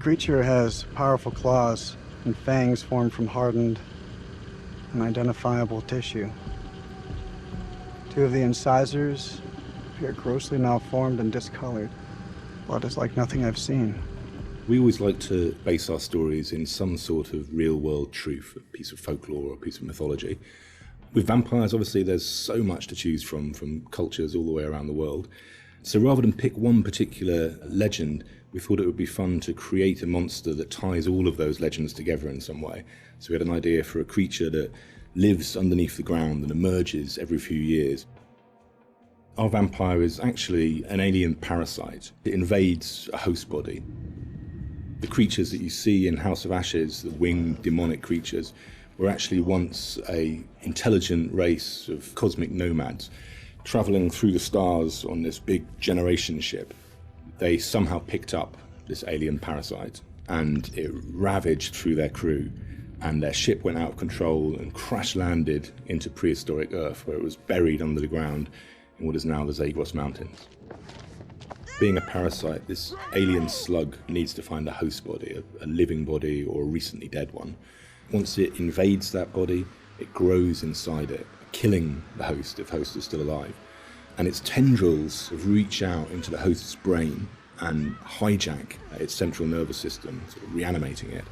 creature has powerful claws and fangs formed from hardened and identifiable tissue. Two of the incisors appear grossly malformed and discolored. Blood is like nothing I've seen. We always like to base our stories in some sort of real-world truth, a piece of folklore or a piece of mythology. With vampires, obviously, there's so much to choose from cultures all the way around the world. So rather than pick one particular legend, we thought it would be fun to create a monster that ties all of those legends together in some way. So we had an idea for a creature that lives underneath the ground and emerges every few years. Our vampire is actually an alien parasite. It invades a host body. The creatures that you see in House of Ashes, the winged demonic creatures, were actually once an intelligent race of cosmic nomads traveling through the stars on this big generation ship. They somehow picked up this alien parasite and it ravaged through their crew, and their ship went out of control and crash landed into prehistoric Earth, where it was buried under the ground in what is now the Zagros Mountains. Being a parasite, this alien slug needs to find a host body, a living body or a recently dead one. Once it invades that body, it grows inside it, killing the host if host is still alive. And its tendrils reach out into the host's brain and hijack its central nervous system, sort of reanimating it.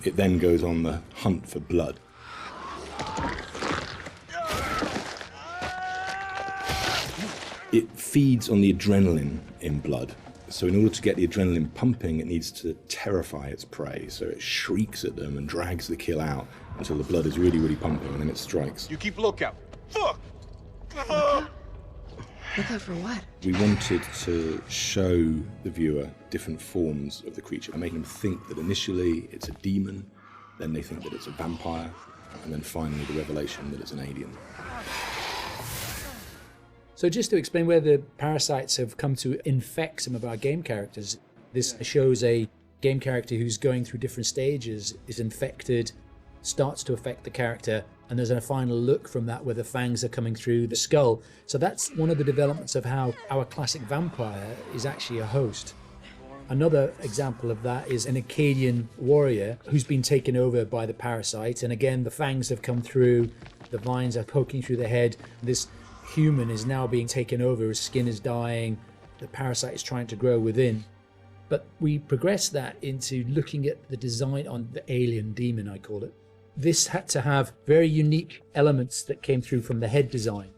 It then goes on the hunt for blood. It feeds on the adrenaline in blood. So in order to get the adrenaline pumping, it needs to terrify its prey. So it shrieks at them and drags the kill out until the blood is really, really pumping, and then it strikes. You keep lookout. Fuck! Lookout for what? We wanted to show the viewer different forms of the creature and make them think that initially it's a demon, then they think that it's a vampire, and then finally the revelation that it's an alien. So just to explain where the parasites have come to infect some of our game characters, this shows a game character who's going through different stages, is infected, starts to affect the character, and there's a final look from that where the fangs are coming through the skull. So that's one of the developments of how our classic vampire is actually a host. Another example of that is an Akkadian warrior who's been taken over by the parasite, and again the fangs have come through, the vines are poking through the head. This human is now being taken over, his skin is dying, the parasite is trying to grow within. But we progress that into looking at the design on the alien demon, I call it. This had to have very unique elements that came through from the head design.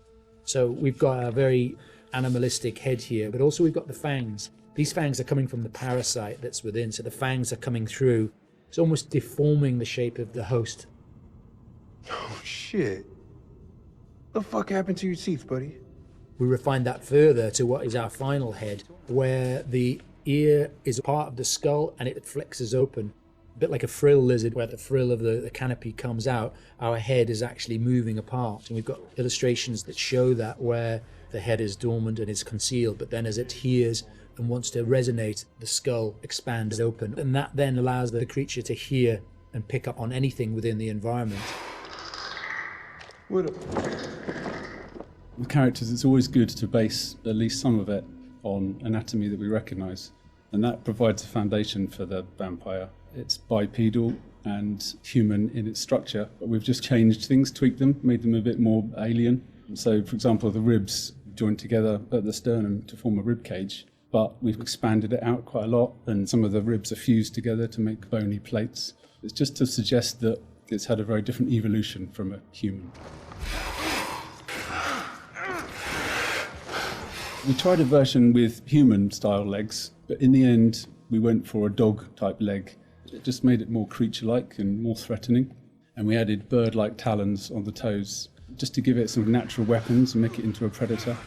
So we've got a very animalistic head here, but also we've got the fangs. These fangs are coming from the parasite that's within, so the fangs are coming through. It's almost deforming the shape of the host. Oh, shit. What the fuck happened to your teeth, buddy? We refined that further to what is our final head, where the ear is part of the skull and it flexes open. A bit like a frill lizard, where the frill of the canopy comes out, our head is actually moving apart. And we've got illustrations that show that, where the head is dormant and is concealed, but then as it hears and wants to resonate, the skull expands open. And that then allows the creature to hear and pick up on anything within the environment. With characters, it's always good to base at least some of it on anatomy that we recognise, and that provides a foundation for the vampire. It's bipedal and human in its structure, but we've just changed things, tweaked them, made them a bit more alien. So, for example, the ribs joined together at the sternum to form a rib cage, but we've expanded it out quite a lot, and some of the ribs are fused together to make bony plates. It's just to suggest that it's had a very different evolution from a human. We tried a version with human-style legs, but in the end, we went for a dog-type leg. It just made it more creature-like and more threatening. And we added bird-like talons on the toes, just to give it some natural weapons and make it into a predator.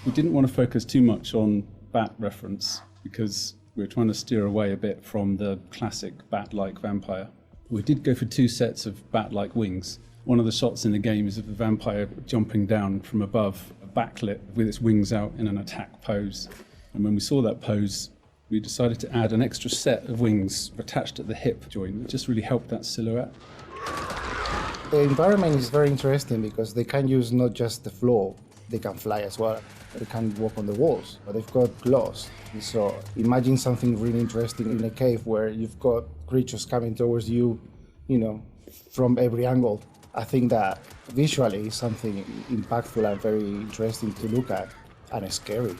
We didn't want to focus too much on bat reference, because we were trying to steer away a bit from the classic bat-like vampire. We did go for 2 sets of bat-like wings. One of the shots in the game is of the vampire jumping down from above, backlit with its wings out in an attack pose. And when we saw that pose, we decided to add an extra set of wings attached at the hip joint. It just really helped that silhouette. The environment is very interesting because they can use not just the floor, They can fly as well. They can walk on the walls, but they've got claws. So imagine something really interesting in a cave where you've got creatures coming towards you, from every angle. I think that visually is something impactful and very interesting to look at, and scary.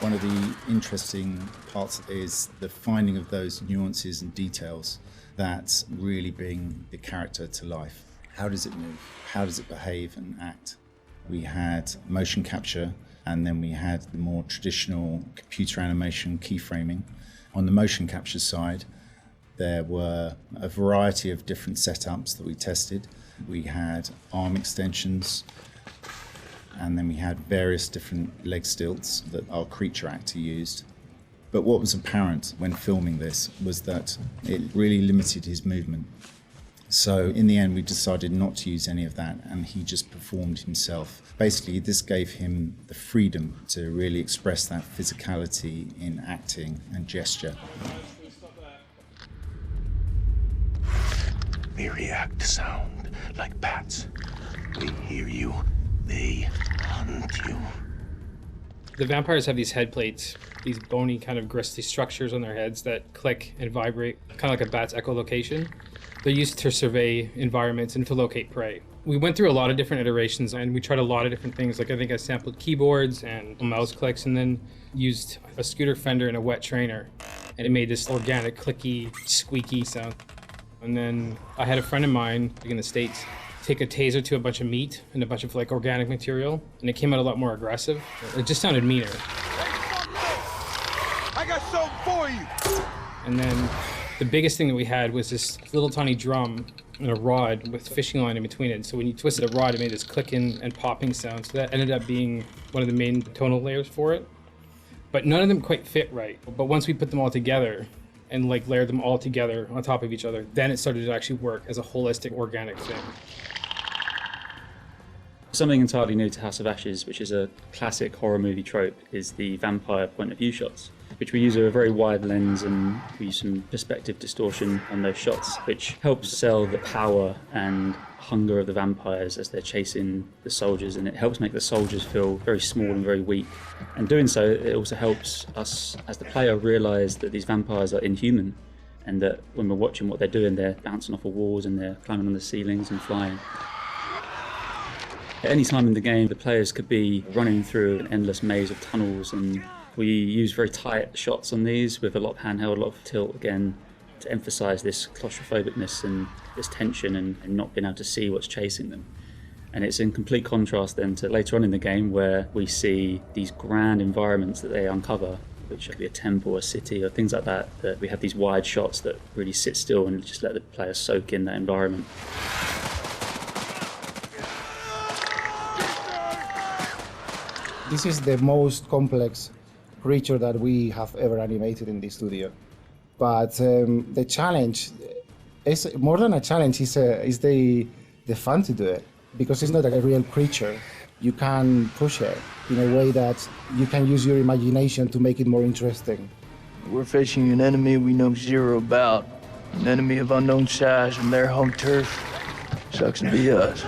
One of the interesting parts is the finding of those nuances and details that really bring the character to life. How does it move? How does it behave and act? We had motion capture, and then we had the more traditional computer animation keyframing. On the motion capture side, there were a variety of different setups that we tested. We had arm extensions, and then we had various different leg stilts that our creature actor used. But what was apparent when filming this was that it really limited his movement. So in the end, we decided not to use any of that, and he just performed himself. Basically, this gave him the freedom to really express that physicality in acting and gesture. They react to sound like bats. They hear you, they hunt you. The vampires have these head plates, these bony kind of gristly structures on their heads that click and vibrate, kind of like a bat's echolocation. They're used to survey environments and to locate prey. We went through a lot of different iterations, and we tried a lot of different things. Like I think I sampled keyboards and mouse clicks, and then used a scooter fender and a wet trainer. And it made this organic, clicky, squeaky sound. And then I had a friend of mine in the States take a taser to a bunch of meat and a bunch of organic material, and it came out a lot more aggressive. It just sounded meaner. I got something for you! And then the biggest thing that we had was this little tiny drum and a rod with fishing line in between it. So when you twisted a rod, it made this clicking and popping sound. So that ended up being one of the main tonal layers for it. But none of them quite fit right. But once we put them all together and layered them all together on top of each other, then it started to actually work as a holistic, organic thing. Something entirely new to House of Ashes, which is a classic horror movie trope, is the vampire point of view shots, which we use a very wide lens, and we use some perspective distortion on those shots, which helps sell the power and hunger of the vampires as they're chasing the soldiers, and it helps make the soldiers feel very small and very weak. And doing so, it also helps us as the player realise that these vampires are inhuman, and that when we're watching what they're doing, they're bouncing off of walls and they're climbing on the ceilings and flying. At any time in the game, the players could be running through an endless maze of tunnels, and we use very tight shots on these with a lot of handheld, a lot of tilt again, to emphasise this claustrophobicness and this tension and not being able to see what's chasing them. And it's in complete contrast then to later on in the game, where we see these grand environments that they uncover, which could be a temple, a city, or things like that, that we have these wide shots that really sit still and just let the player soak in that environment. This is the most complex creature that we have ever animated in the studio. But the challenge is more than a challenge, is the fun to do it. Because it's not a real creature. You can push it in a way that you can use your imagination to make it more interesting. We're facing an enemy we know zero about. An enemy of unknown size, and their home turf sucks to be us.